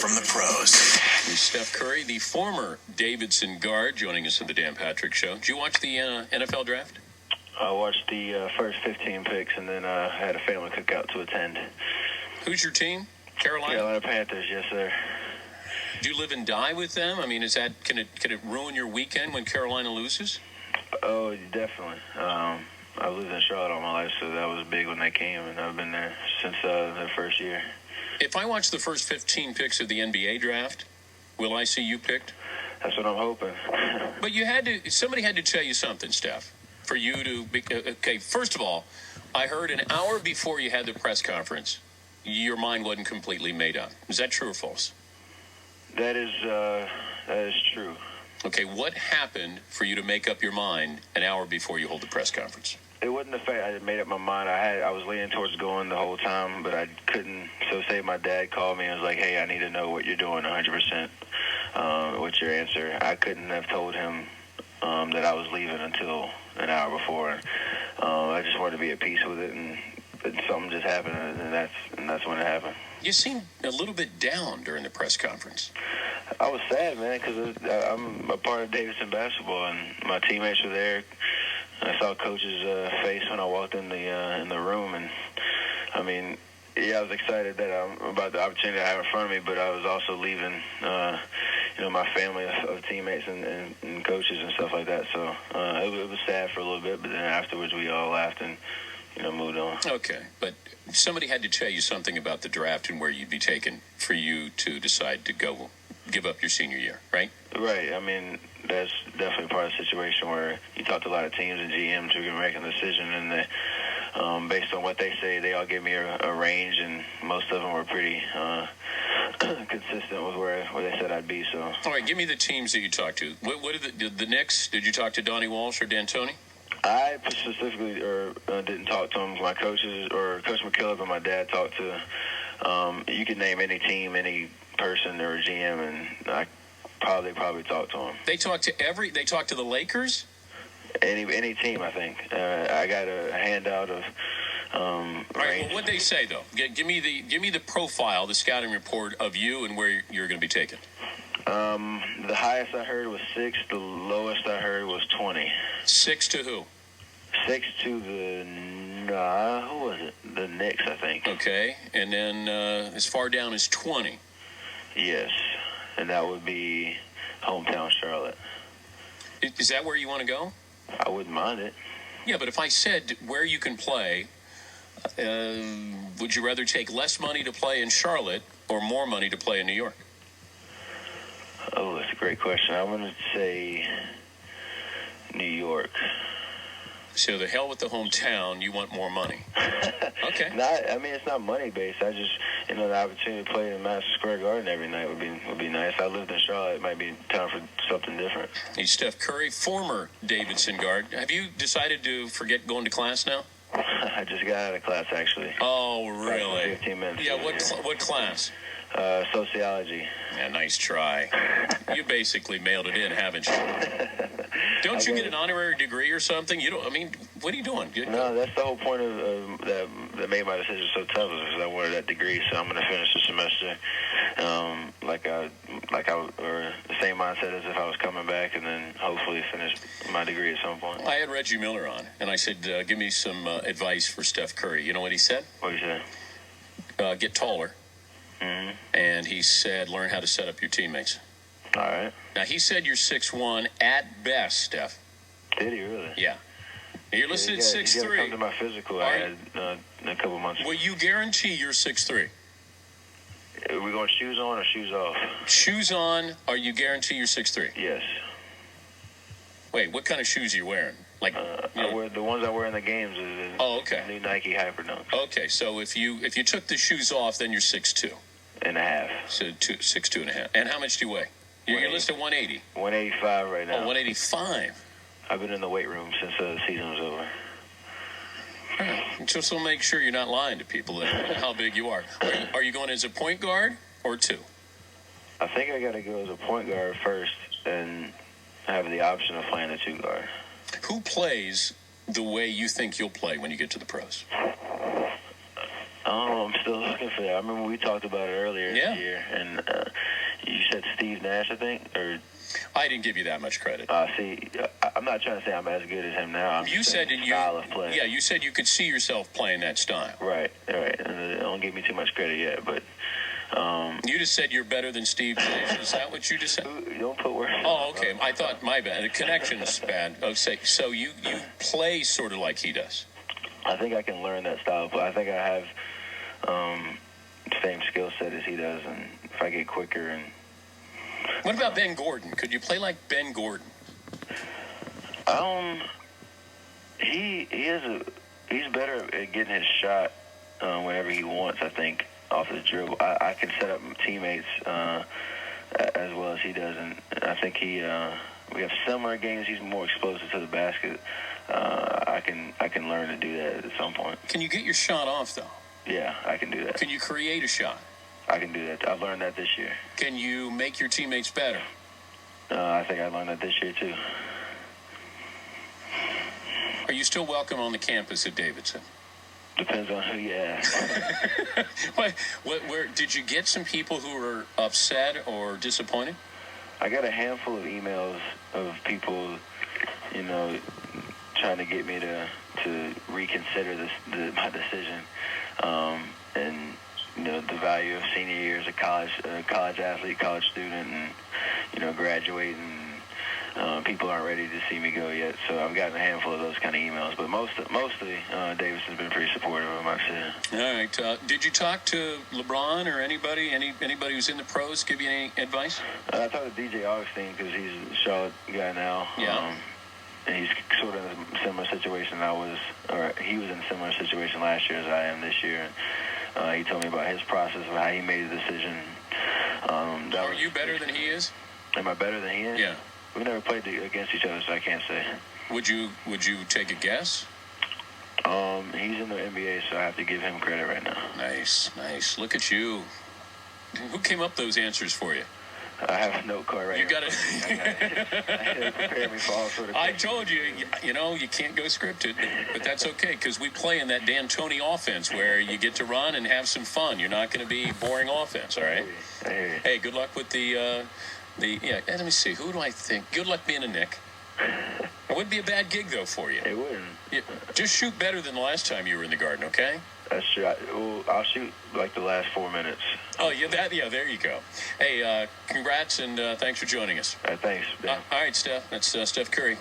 from the pros. And Steph Curry, the former Davidson guard, joining us at the Dan Patrick Show. Did you watch the NFL draft? I watched the first 15 picks, and then I had a family cookout to attend. Who's your team? Carolina? Carolina Panthers, yes, sir. Do you live and die with them? I mean, can it ruin your weekend when Carolina loses? Oh, definitely. I lived in Charlotte all my life, so that was big when they came, and I've been there since their first year. If I watch the first 15 picks of the NBA draft, will I see you picked? That's what I'm hoping. But somebody had to tell you something, Steph, for you to be, okay, first of all, I heard an hour before you had the press conference, your mind wasn't completely made up. Is that true or false? That is true. Okay, what happened for you to make up your mind an hour before you hold the press conference? It wasn't the fact I had made up my mind. I was leaning towards going the whole time, but I couldn't. So say my dad called me and was like, hey, I need to know what you're doing 100%. What's your answer? I couldn't have told him that I was leaving until an hour before. I just wanted to be at peace with it, and something just happened, and that's when it happened. You seemed a little bit down during the press conference. I was sad, man, because I'm a part of Davidson basketball, and my teammates were there. I saw Coach's face when I walked in the room, and I mean, yeah, I was excited about the opportunity I have in front of me, but I was also leaving, my family of teammates and coaches and stuff like that. So it was sad for a little bit, but then afterwards we all laughed and moved on. Okay, but somebody had to tell you something about the draft and where you'd be taken for you to decide to go give up your senior year, right? Right. I mean, that's definitely part of the situation where you talk to a lot of teams and GMs who can make a decision, and they, based on what they say, they all give me a range, and most of them were pretty consistent with where they said I'd be. So. All right, give me the teams that you talked to. What are the Knicks? Did you talk to Donnie Walsh or D'Antoni? I specifically didn't talk to them. My coaches, or Coach McKillop and my dad, talked to. You can name any team, any person, or GM, and I probably talked to them. They talked to the Lakers. Any team, I think. I got a handout of. All right. Well, what'd they say though? Give me the profile, the scouting report of you and where you're going to be taken. The highest I heard was 6. The lowest I heard was 20. 6 to who? 6 to who was it? The Knicks, I think. Okay, and then as far down as 20. Yes, and that would be hometown Charlotte. Is that where you want to go? I wouldn't mind it. Yeah, but if I said where you can play, would you rather take less money to play in Charlotte or more money to play in New York? Oh, that's a great question. I'm going to say New York. So the hell with the hometown, you want more money. Okay. It's not money based. I just, the opportunity to play in Madison Square Garden every night would be nice. I lived in Charlotte. It might be time for something different. He's Steph Curry, former Davidson guard. Have you decided to forget going to class now? I just got out of class, actually. Oh, really? 15 minutes. Yeah, what class? Sociology. Yeah, nice try. You basically mailed it in, haven't you? Don't you get an honorary degree or something? What are you doing? No, that's the whole point of that made my decision so tough, is because I wanted that degree. So I'm going to finish the semester or the same mindset as if I was coming back, and then hopefully finish my degree at some point. I had Reggie Miller on, and I said, give me some advice for Steph Curry. You know what he said? What did he say? Get taller. Mm-hmm. And he said, learn how to set up your teammates. All right. Now, he said you're 6'1" at best, Steph. Did he really? Yeah. You're listed at 6'3". You got to come to my physical I had a couple months ago. Well, you guarantee you're 6'3". Are we going shoes on or shoes off? Shoes on, or you guarantee you're 6'3"? Yes. Wait, what kind of shoes are you wearing? I wear the ones I wear in the games. Okay. New Nike Hyperdunk. Okay, so if you took the shoes off, then you're 6'2". And a half. So 6'2" and a half. And how much do you weigh? You're listed at 180. 185 right now. Oh, 185. I've been in the weight room since the season was over. All right. Just to make sure you're not lying to people how big you are. Are you going as a point guard or 2? I think I got to go as a point guard first and have the option of playing a 2 guard. Who plays the way you think you'll play when you get to the pros? Oh, I'm still looking for for that. I remember we talked about it earlier Yeah. this year, and you said Steve Nash, I think, or I didn't give you that much credit. see, I'm not trying to say I'm as good as him now. I'm You just said saying that style of play. you said you could see yourself playing that style. Right. And don't give me too much credit yet, but You just said you're better than Steve Nash. Is that what you just said? don't put words. Oh, okay. I thought my bad. The connection's bad. Oh, so you play sort of like he does. I think I can learn that style of play. I think I have the same skill set as he does, and if I get quicker and What about Ben Gordon? Could you play like Ben Gordon? He's better at getting his shot whenever he wants. I think off the dribble, I can set up teammates as well as he does, and I think we have similar games. He's more explosive to the basket. I can learn to do that at some point. Can you get your shot off though? Yeah, I can do that. Can you create a shot? I can do that. I've learned that this year. Can you make your teammates better? I think I learned that this year too. Are you still welcome on the campus at Davidson? Depends on who you ask. Where did you get some people who were upset or disappointed? I got a handful of emails of people, trying to get me to reconsider my decision, and the value of senior year as a college athlete, college student, and graduating. People aren't ready to see me go yet, so I've gotten a handful of those kind of emails. But mostly, Davis has been pretty supportive of my decision. All right. Did you talk to LeBron or anybody who's in the pros? Give you any advice? I talked to DJ Augustine because he's a Charlotte guy now. Yeah. And he's sort of in a similar situation he was in a similar situation last year as I am this year. And he told me about his process of how he made the decision. Are you better than he is? Am I better than he is? Yeah. We never played against each other, so I can't say. Would you take a guess? He's in the NBA, so I have to give him credit right now. Nice. Look at you. Who came up those answers for you? I have a note card right You here. got to prepare me for all sort of I told you, you can't go scripted, but that's okay because we play in that D'Antoni offense where you get to run and have some fun. You're not going to be boring offense, all right? I hear you. Hey, good luck with let me see. Who do I think? Good luck being a Knick. It wouldn't be a bad gig, though, for you. It wouldn't. Just shoot better than the last time you were in the Garden, okay? That's true. I'll shoot like the last 4 minutes. Oh, there you go. Hey, congrats, and thanks for joining us. All right, thanks. All right, Steph. That's Steph Curry.